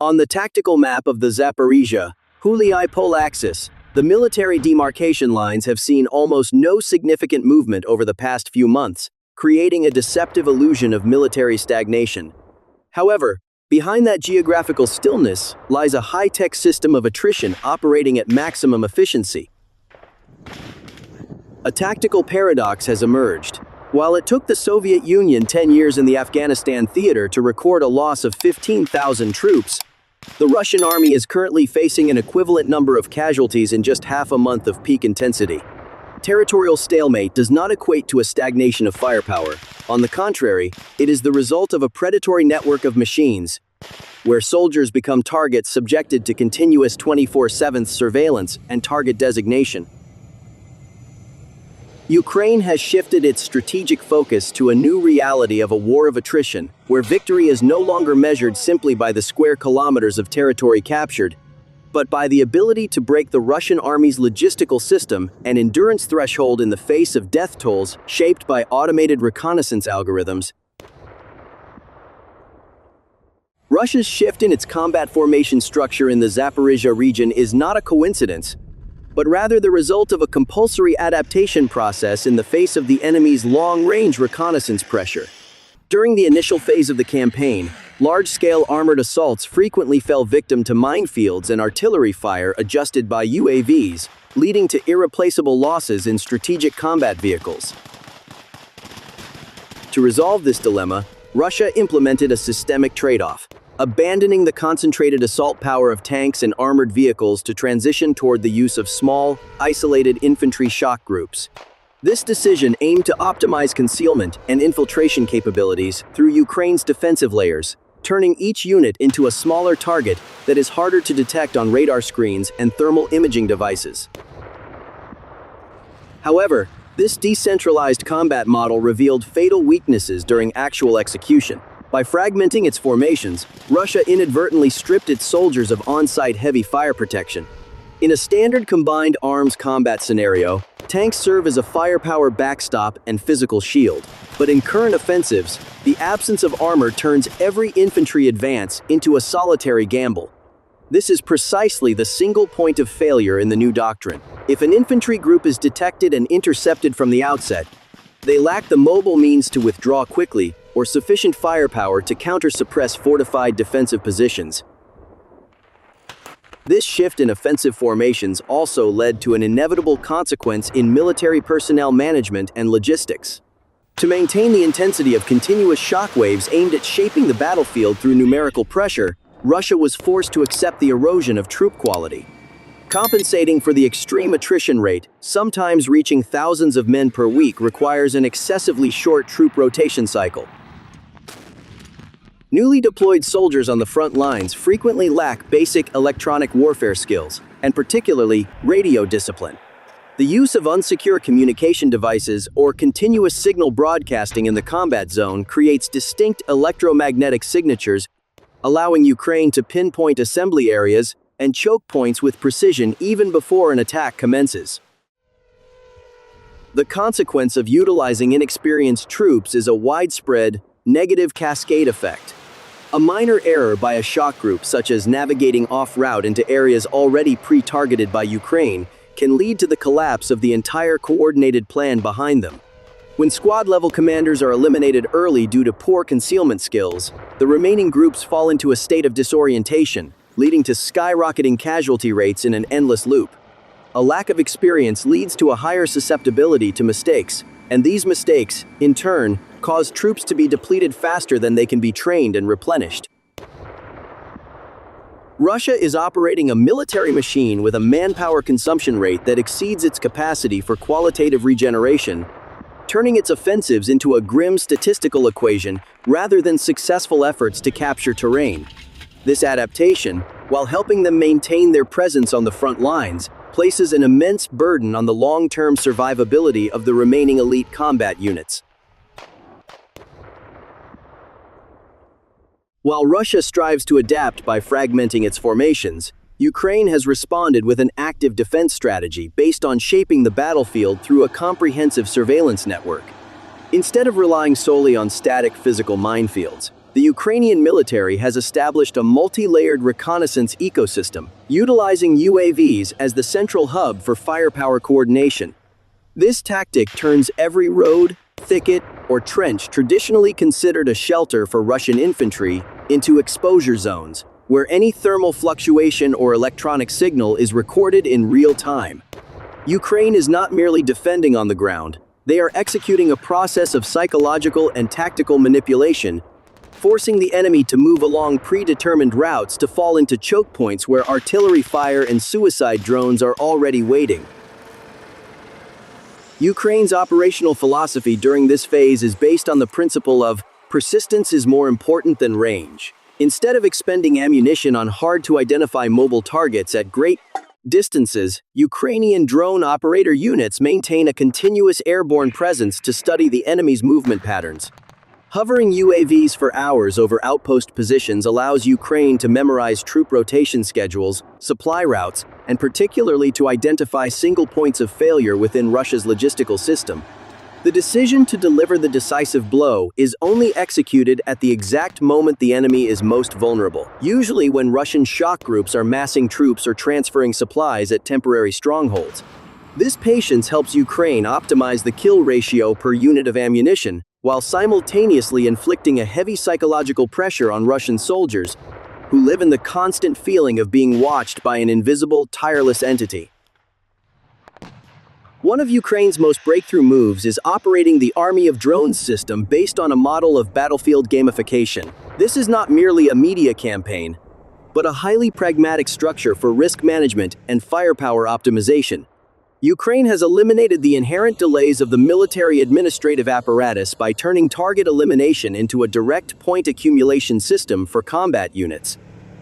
On the tactical map of the Zaporizhzhia, Hulai pole axis, the military demarcation lines have seen almost no significant movement over the past few months, creating a deceptive illusion of military stagnation. However, behind that geographical stillness lies a high-tech system of attrition operating at maximum efficiency. A tactical paradox has emerged. While it took the Soviet Union 10 years in the Afghanistan theater to record a loss of 15,000 troops, the Russian army is currently facing an equivalent number of casualties in just half a month of peak intensity. Territorial stalemate does not equate to a stagnation of firepower. On the contrary, it is the result of a predatory network of machines, where soldiers become targets subjected to continuous 24/7 surveillance and target designation. Ukraine has shifted its strategic focus to a new reality of a war of attrition, where victory is no longer measured simply by the square kilometers of territory captured, but by the ability to break the Russian army's logistical system and endurance threshold in the face of death tolls shaped by automated reconnaissance algorithms. Russia's shift in its combat formation structure in the Zaporizhzhia region is not a coincidence, but rather the result of a compulsory adaptation process in the face of the enemy's long-range reconnaissance pressure. During the initial phase of the campaign, large-scale armored assaults frequently fell victim to minefields and artillery fire adjusted by UAVs, leading to irreplaceable losses in strategic combat vehicles. To resolve this dilemma, Russia implemented a systemic trade-off, abandoning the concentrated assault power of tanks and armored vehicles to transition toward the use of small, isolated infantry shock groups. This decision aimed to optimize concealment and infiltration capabilities through Ukraine's defensive layers, turning each unit into a smaller target that is harder to detect on radar screens and thermal imaging devices. However, this decentralized combat model revealed fatal weaknesses during actual execution. By fragmenting its formations, Russia inadvertently stripped its soldiers of on-site heavy fire protection. In a standard combined arms combat scenario, tanks serve as a firepower backstop and physical shield. But in current offensives, the absence of armor turns every infantry advance into a solitary gamble. This is precisely the single point of failure in the new doctrine. If an infantry group is detected and intercepted from the outset, they lack the mobile means to withdraw quickly or sufficient firepower to counter-suppress fortified defensive positions. This shift in offensive formations also led to an inevitable consequence in military personnel management and logistics. To maintain the intensity of continuous shockwaves aimed at shaping the battlefield through numerical pressure, Russia was forced to accept the erosion of troop quality. Compensating for the extreme attrition rate, sometimes reaching thousands of men per week, requires an excessively short troop rotation cycle. Newly deployed soldiers on the front lines frequently lack basic electronic warfare skills, and particularly radio discipline. The use of unsecure communication devices or continuous signal broadcasting in the combat zone creates distinct electromagnetic signatures, allowing Ukraine to pinpoint assembly areas and choke points with precision even before an attack commences. The consequence of utilizing inexperienced troops is a widespread, negative cascade effect. A minor error by a shock group, such as navigating off-route into areas already pre-targeted by Ukraine, can lead to the collapse of the entire coordinated plan behind them. When squad-level commanders are eliminated early due to poor concealment skills, the remaining groups fall into a state of disorientation, leading to skyrocketing casualty rates in an endless loop. A lack of experience leads to a higher susceptibility to mistakes, and these mistakes, in turn, cause troops to be depleted faster than they can be trained and replenished. Russia is operating a military machine with a manpower consumption rate that exceeds its capacity for qualitative regeneration, turning its offensives into a grim statistical equation rather than successful efforts to capture terrain. This adaptation, while helping them maintain their presence on the front lines, places an immense burden on the long-term survivability of the remaining elite combat units. While Russia strives to adapt by fragmenting its formations, Ukraine has responded with an active defense strategy based on shaping the battlefield through a comprehensive surveillance network. Instead of relying solely on static physical minefields, The Ukrainian military has established a multi-layered reconnaissance ecosystem, utilizing UAVs as the central hub for firepower coordination. This tactic turns every road, thicket, or trench traditionally considered a shelter for Russian infantry into exposure zones, where any thermal fluctuation or electronic signal is recorded in real time. Ukraine is not merely defending on the ground, they are executing a process of psychological and tactical manipulation, forcing the enemy to move along predetermined routes to fall into choke points where artillery fire and suicide drones are already waiting. Ukraine's operational philosophy during this phase is based on the principle of persistence is more important than range. Instead of expending ammunition on hard-to-identify mobile targets at great distances, Ukrainian drone operator units maintain a continuous airborne presence to study the enemy's movement patterns. Hovering UAVs for hours over outpost positions allows Ukraine to memorize troop rotation schedules, supply routes, and particularly to identify single points of failure within Russia's logistical system. The decision to deliver the decisive blow is only executed at the exact moment the enemy is most vulnerable, usually when Russian shock groups are massing troops or transferring supplies at temporary strongholds. This patience helps Ukraine optimize the kill ratio per unit of ammunition, while simultaneously inflicting a heavy psychological pressure on Russian soldiers, who live in the constant feeling of being watched by an invisible, tireless entity. One of Ukraine's most breakthrough moves is operating the Army of Drones system based on a model of battlefield gamification. This is not merely a media campaign, but a highly pragmatic structure for risk management and firepower optimization. Ukraine has eliminated the inherent delays of the military administrative apparatus by turning target elimination into a direct point accumulation system for combat units.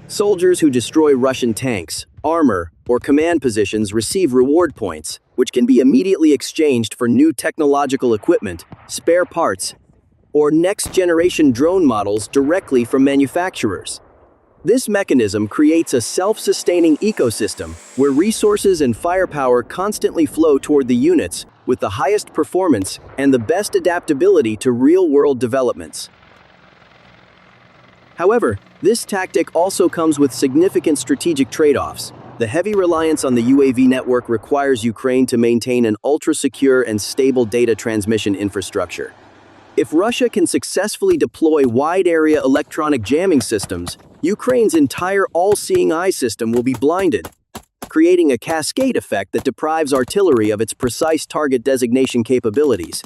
Soldiers who destroy Russian tanks, armor, or command positions receive reward points, which can be immediately exchanged for new technological equipment, spare parts, or next-generation drone models directly from manufacturers. This mechanism creates a self-sustaining ecosystem where resources and firepower constantly flow toward the units with the highest performance and the best adaptability to real-world developments. However, this tactic also comes with significant strategic trade-offs. The heavy reliance on the UAV network requires Ukraine to maintain an ultra-secure and stable data transmission infrastructure. If Russia can successfully deploy wide-area electronic jamming systems, Ukraine's entire all-seeing eye system will be blinded, creating a cascade effect that deprives artillery of its precise target designation capabilities.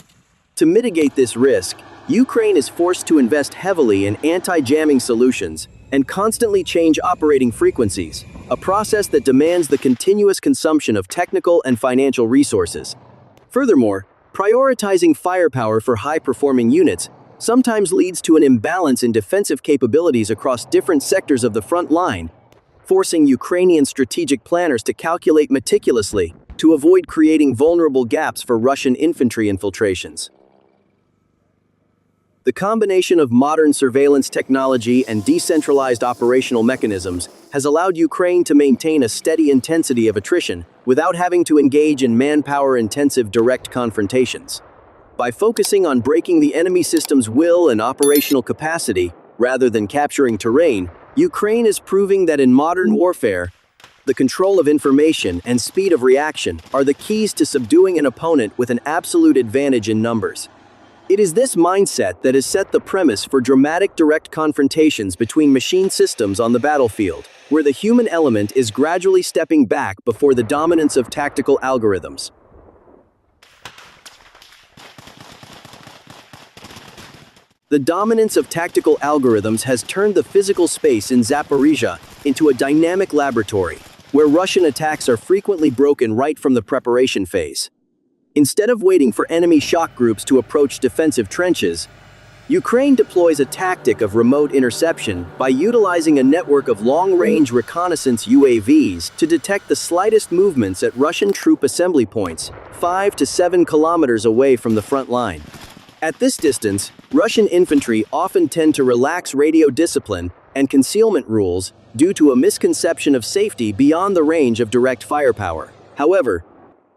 To mitigate this risk, Ukraine is forced to invest heavily in anti-jamming solutions and constantly change operating frequencies, a process that demands the continuous consumption of technical and financial resources. Furthermore, prioritizing firepower for high-performing units sometimes leads to an imbalance in defensive capabilities across different sectors of the front line, forcing Ukrainian strategic planners to calculate meticulously to avoid creating vulnerable gaps for Russian infantry infiltrations. The combination of modern surveillance technology and decentralized operational mechanisms has allowed Ukraine to maintain a steady intensity of attrition without having to engage in manpower-intensive direct confrontations. By focusing on breaking the enemy system's will and operational capacity, rather than capturing terrain, Ukraine is proving that in modern warfare, the control of information and speed of reaction are the keys to subduing an opponent with an absolute advantage in numbers. It is this mindset that has set the premise for dramatic direct confrontations between machine systems on the battlefield, where the human element is gradually stepping back before the dominance of tactical algorithms. The dominance of tactical algorithms has turned the physical space in Zaporizhzhia into a dynamic laboratory, where Russian attacks are frequently broken right from the preparation phase. Instead of waiting for enemy shock groups to approach defensive trenches, Ukraine deploys a tactic of remote interception by utilizing a network of long-range reconnaissance UAVs to detect the slightest movements at Russian troop assembly points, 5 to 7 kilometers away from the front line. At this distance, Russian infantry often tend to relax radio discipline and concealment rules due to a misconception of safety beyond the range of direct firepower. However,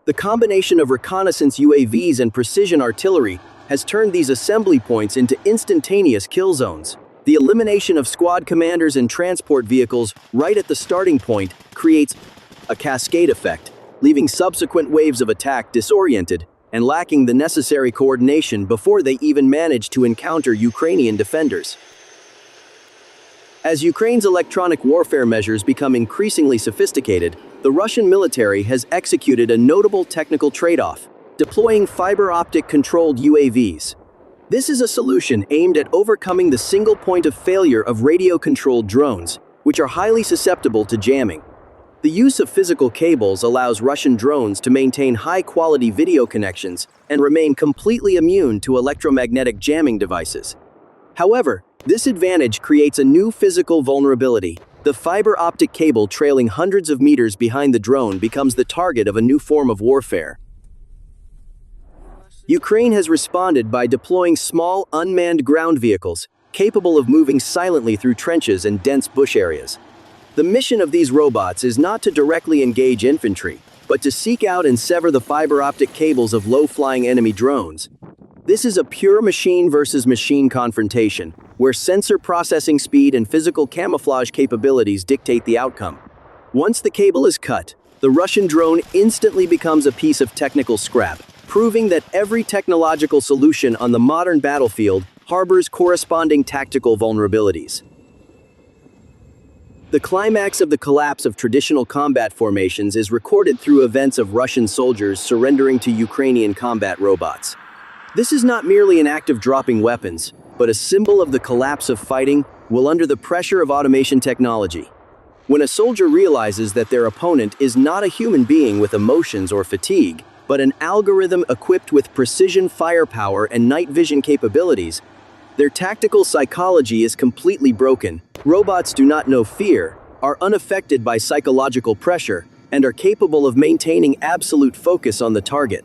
the combination of reconnaissance UAVs and precision artillery has turned these assembly points into instantaneous kill zones. The elimination of squad commanders and transport vehicles right at the starting point creates a cascade effect, leaving subsequent waves of attack disoriented and lacking the necessary coordination before they even manage to encounter Ukrainian defenders. As Ukraine's electronic warfare measures become increasingly sophisticated, the Russian military has executed a notable technical trade-off, deploying fiber-optic controlled UAVs. This is a solution aimed at overcoming the single point of failure of radio-controlled drones, which are highly susceptible to jamming. The use of physical cables allows Russian drones to maintain high-quality video connections and remain completely immune to electromagnetic jamming devices. However, this advantage creates a new physical vulnerability. The fiber-optic cable trailing hundreds of meters behind the drone becomes the target of a new form of warfare. Ukraine has responded by deploying small, unmanned ground vehicles, capable of moving silently through trenches and dense bush areas. The mission of these robots is not to directly engage infantry, but to seek out and sever the fiber-optic cables of low-flying enemy drones. This is a pure machine versus machine confrontation, where sensor processing speed and physical camouflage capabilities dictate the outcome. Once the cable is cut, the Russian drone instantly becomes a piece of technical scrap, proving that every technological solution on the modern battlefield harbors corresponding tactical vulnerabilities. The climax of the collapse of traditional combat formations is recorded through events of Russian soldiers surrendering to Ukrainian combat robots. This is not merely an act of dropping weapons, but a symbol of the collapse of fighting while under the pressure of automation technology. When a soldier realizes that their opponent is not a human being with emotions or fatigue, but an algorithm equipped with precision firepower and night vision capabilities, their tactical psychology is completely broken. Robots do not know fear, are unaffected by psychological pressure, and are capable of maintaining absolute focus on the target.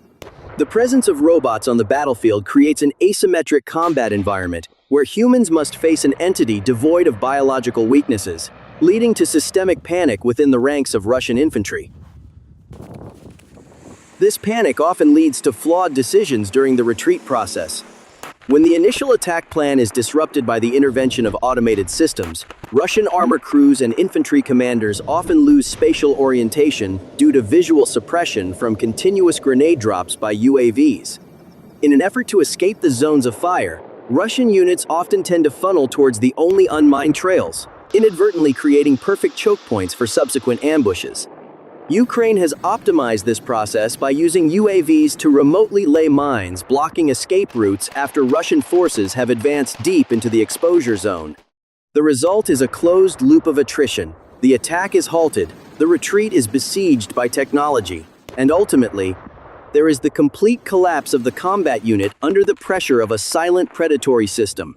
The presence of robots on the battlefield creates an asymmetric combat environment where humans must face an entity devoid of biological weaknesses, leading to systemic panic within the ranks of Russian infantry. This panic often leads to flawed decisions during the retreat process. When the initial attack plan is disrupted by the intervention of automated systems, Russian armor crews and infantry commanders often lose spatial orientation due to visual suppression from continuous grenade drops by UAVs. In an effort to escape the zones of fire, Russian units often tend to funnel towards the only unmined trails, inadvertently creating perfect choke points for subsequent ambushes. Ukraine has optimized this process by using UAVs to remotely lay mines blocking escape routes after Russian forces have advanced deep into the exposure zone. The result is a closed loop of attrition. The attack is halted, the retreat is besieged by technology, and ultimately, there is the complete collapse of the combat unit under the pressure of a silent predatory system.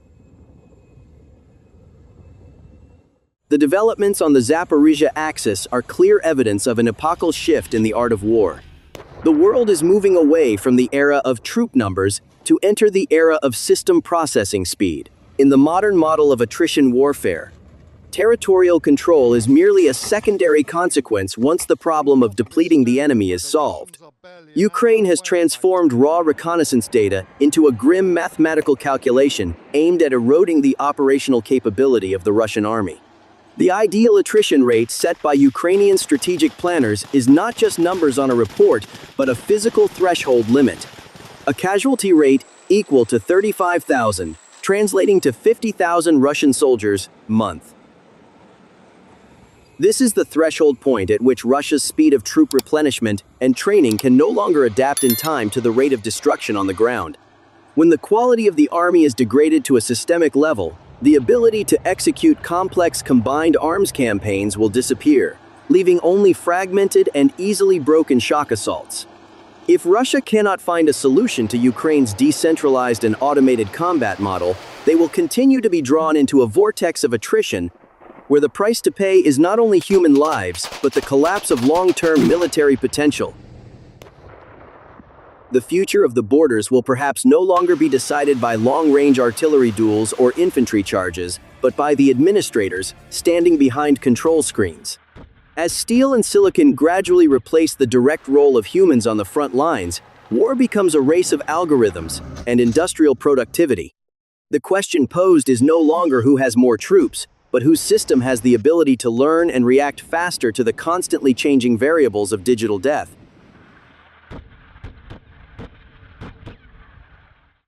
The developments on the Zaporizhzhia axis are clear evidence of an epochal shift in the art of war. The world is moving away from the era of troop numbers to enter the era of system processing speed. In the modern model of attrition warfare, territorial control is merely a secondary consequence once the problem of depleting the enemy is solved. Ukraine has transformed raw reconnaissance data into a grim mathematical calculation aimed at eroding the operational capability of the Russian army. The ideal attrition rate set by Ukrainian strategic planners is not just numbers on a report, but a physical threshold limit. A casualty rate equal to 35,000, translating to 50,000 Russian soldiers a month. This is the threshold point at which Russia's speed of troop replenishment and training can no longer adapt in time to the rate of destruction on the ground. When the quality of the army is degraded to a systemic level, the ability to execute complex combined arms campaigns will disappear, leaving only fragmented and easily broken shock assaults. If Russia cannot find a solution to Ukraine's decentralized and automated combat model, they will continue to be drawn into a vortex of attrition where the price to pay is not only human lives, but the collapse of long-term military potential. The future of the borders will perhaps no longer be decided by long-range artillery duels or infantry charges, but by the administrators standing behind control screens. As steel and silicon gradually replace the direct role of humans on the front lines, war becomes a race of algorithms and industrial productivity. The question posed is no longer who has more troops, but whose system has the ability to learn and react faster to the constantly changing variables of digital death.